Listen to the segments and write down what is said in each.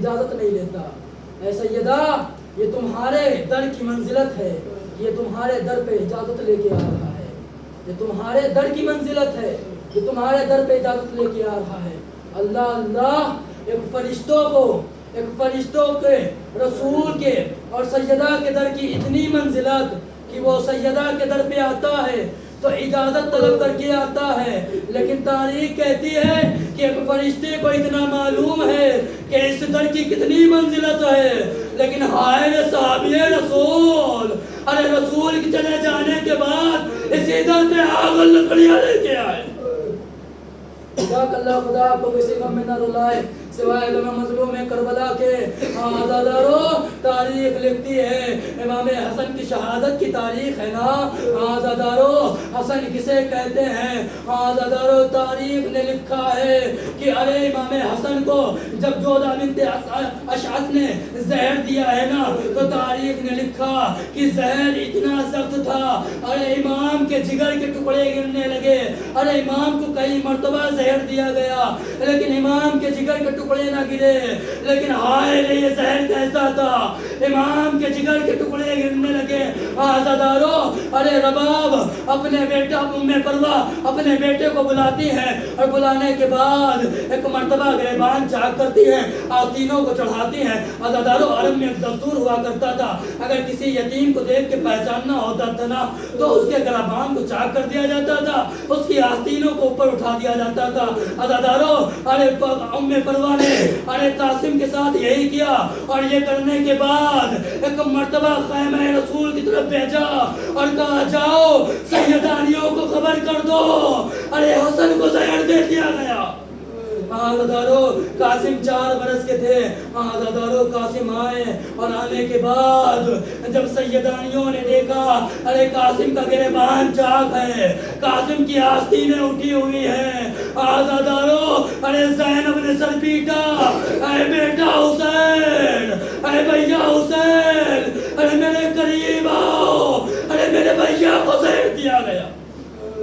اجازت نہیں لیتا. اے سیدہ یہ تمہارے در کی منزلت ہے, یہ تمہارے در پہ اجازت لے کے آ رہا ہے, یہ تمہارے در کی منزلت ہے, یہ تمہارے در پہ اجازت لے کے آ رہا ہے. اللہ اللہ, ایک فرشتوں کے رسول کے اور سیدہ کے در کی اتنی منزلت کہ وہ سیدہ کے در پہ آتا ہے تو اجازت طلب کر کے آتا ہے, لیکن تاریخ کہتی ہے کہ ایک فرشتے کو اتنا معلوم ہے کہ اس در کی کتنی منزلت ہے, لیکن ہائے صحابی رسول, ارے رسول کے چلے جانے کے بعد اسی در پہ آگ لکڑیاں لے کے آئے. خدا آپ کو کسی غم میں نہ رلائے سوائے غم مظلوم کربلا کے. آزادارو تاریخ لکھتی ہے, امام حسن کی شہادت کی تاریخ ہے نا. آزادارو حسن کسے کہتے ہیں؟ آزادارو تاریخ نے لکھا ہے کہ ارے امام حسن کو جب جودہ بنت اشعث نے زہر دیا ہے نا تو تاریخ نے لکھا کہ زہر اتنا سخت تھا, ارے امام کے جگر کے ٹکڑے گرنے لگے. ارے امام کو کئی مرتبہ زہر دیا گیا لیکن امام کے جگر کے ٹکڑے نہ گرے, لیکن ہائے یہ زہر کیسا تھا, امام کے جگر کے ٹکڑے گرنے لگے. آزادارو ارے رباب اپنے بیٹا ام پروا اپنے بیٹے کو بلاتی ہے اور بلانے کے بعد ایک مرتبہ گریبان چاک کرتی ہے, آستینوں کو چڑھاتی ہے. آزادارو عرب میں ایک دستور ہوا کرتا تھا, اگر کسی یتیم کو دیکھ کے پہچاننا ہوتا تھا نا تو اس کے گریبان کو چاک کر دیا جاتا تھا, اس کی آستینوں کو اوپر اٹھا دیا جاتا تھا. آزادارو ارے ام پروا نے ارے قاسم کے ساتھ یہی کیا اور یہ کرنے کے بعد ایک مرتبہ خیمہ رسول کی طرف بھیجا اور کہا جاؤ سیدانیوں کو خبر کر دو ارے حسن کو زہر دے دیا گیا. آزادارو قاسم 4 برس کے تھے. آزادارو قاسم آئے اور آنے کے بعد جب سیدانیوں نے دیکھا ارے قاسم کا گریبان چاک ہے, قاسم کی آستینیں اٹھی ہوئی ہیں. آزادارو ارے زینب نے سر پیٹا, اے بیٹا حسین, اے بھیا حسین, ارے میرے قریب آؤ, ارے میرے بھیا کو زہر دیا گیا.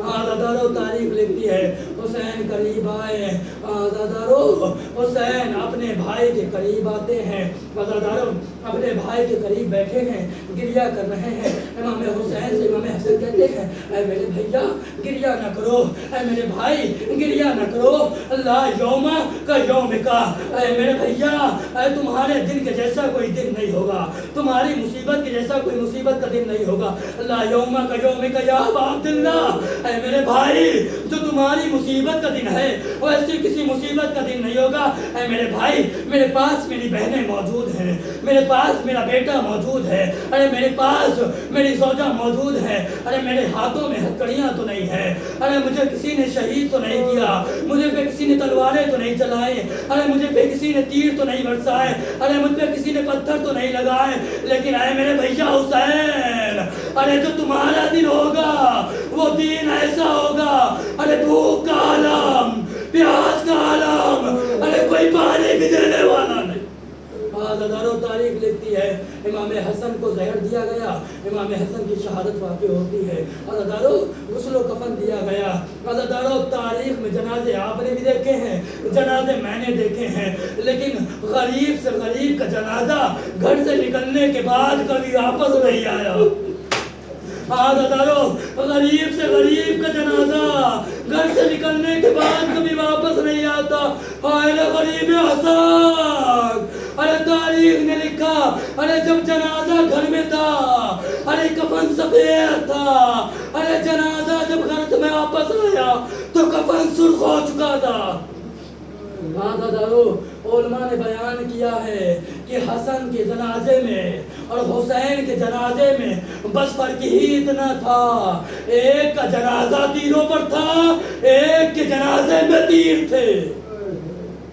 آزادارو تاریخ لکھتی ہے حسین قریب آئے. آزادارو حسین اپنے بھائی کے قریب آتے ہیں. آزادارو اپنے بھائی کے قریب بیٹھے ہیں, گریہ کر رہے ہیں. امام حسین سے امام حسن کہتے ہیں اے میرے بھیا گریہ نہ کرو, اے میرے بھائی گریہ نہ کرو, اللہ یوم کا یوم کا, اے میرے بھیا اے تمہارے دن کے جیسا کوئی دن نہیں ہوگا, تمہاری مصیبت کے جیسا کوئی مصیبت کا دن نہیں ہوگا. اللہ یوم کا یوم کا یا ابا عبداللہ, اے میرے بھائی جو تمہاری مصیبت کا دن ہے ویسی کسی مصیبت کا دن نہیں ہوگا. اے میرے بھائی میرے پاس میری بہنیں موجود ہیں, میرے پاس میرا بیٹا موجود ہے, ارے میرے پاس میری زوجہ موجود ہے, ارے میرے ہاتھوں میں ہتھکڑیاں تو نہیں ہے, ارے مجھے کسی نے شہید تو نہیں کیا, مجھے پہ کسی نے تلواریں تو نہیں چلائے, ارے مجھے پہ کسی نے تیر تو نہیں برسائے, ارے مجھ پہ کسی نے پتھر تو نہیں لگائے, لیکن اے میرے بھیا حسین ارے جو تمہارا دن ہوگا وہ دن ایسا ہوگا, ارے بھوک کا عالم, پیاس کا عالم, ارے کوئی پانی بھی دینے والا نہیں. آزادارو تاریخ لکھتی ہے امام حسن کو زہر دیا گیا, امام حسن کی شہادت واقع ہوتی ہے. آزادارو غسل و کفن دیا گیا. آزادارو تاریخ میں جنازے آپ نے بھی دیکھے ہیں, جنازے میں نے دیکھے ہیں, لیکن غریب سے غریب کا جنازہ گھر سے نکلنے کے بعد کبھی واپس نہیں آیا. آزادارو غریب سے غریب کا جنازہ گھر سے نکلنے کے بعد کبھی واپس نہیں آتا. ہائے غریب حسن, ارے تاریخ نے لکھا ارے جب جنازہ گھر میں تھا ارے کفن سفید تھا, ارے جنازہ جب گھر میں واپس آیا تو کفن سرخ ہو چکا تھا. آزادارو علماء نے بیان کیا ہے کہ حسن کے جنازے میں اور حسین کے جنازے میں بس فرق ہی اتنا تھا, ایک کا جنازہ تیروں پر تھا, ایک کے جنازے میں تیر تھے.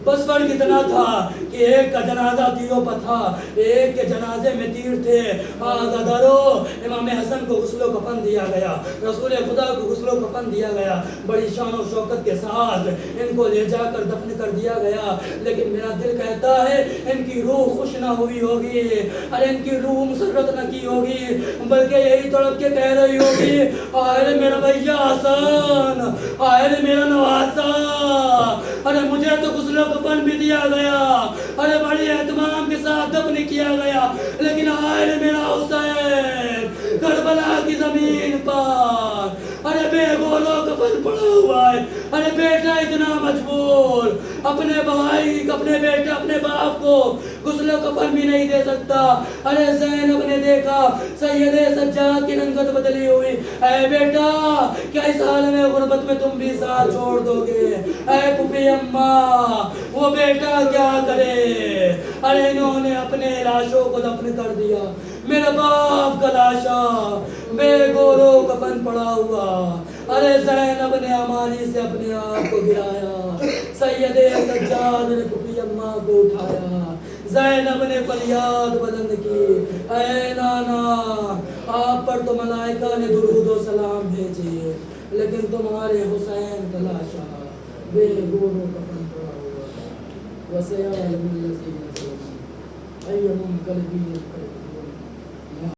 بس فرق اتنا تھا کہ ایک کا جنازہ تیروں پر تھا, ایک کے جنازے میں تیر تھے. آزادارو امام حسن کو غسل و کفن دیا گیا, رسول خدا کو غسل و کفن دیا گیا, بڑی شان و شوکت کے ساتھ ان کو لے جا کر دفن کر دیا گیا. لیکن میرا دل کہتا ہے ان کی روح خوش نہ ہوئی ہوگی, ارے ان کی روح مسرت نہ کی ہوگی, بلکہ یہی تڑپ کے کہہ رہی ہوگی آئے میرا بھیا حسن, آئے میرا نواسا, ارے مجھے تو غسل و کفن بھی دیا گیا, ارے بڑی اعتماد ساتھ دفن کیا گیا، لیکن آئے میرا حسین کربلا کی زمین پر، ارے بے گولو کفن پڑا ہوا ہے، ارے بیٹا اتنا مجبور، اپنے بھائی اپنے بیٹے اپنے باپ کو غسل و کفن بھی نہیں دے سکتا۔ ارے زینب نے دیکھا سید سجاد کی رنگت بدلی ہوئی، اے بیٹا کیا اس حال میں غربت میں تم بھی ساتھ چھوڑ دو گے؟ اے پھوپھی اماں وہ بیٹا کیا کرے؟ ارے انہوں نے اپنے لاشوں کو دفن کر دیا، میرے باپ کا لاشا بے گولو کفن پڑا ہوا۔ ارے زینب نے امانی سے اپنے آپ کو گرایا، سید سجاد نے پھوپھی اماں کو اٹھایا، زینب نے فریاد بلند کی، اے نانا آپ پر تو ملائکہ نے درود و سلام بھیجے، لیکن تمہارے حسین کا لاشا بے گولو کفن پڑا ہوا ہے۔ وَسَيَعْلَمُ الَّذِينَ ظَلَمُوا أَيَّ مُنقَلِبٍ يَنقَلِبُونَ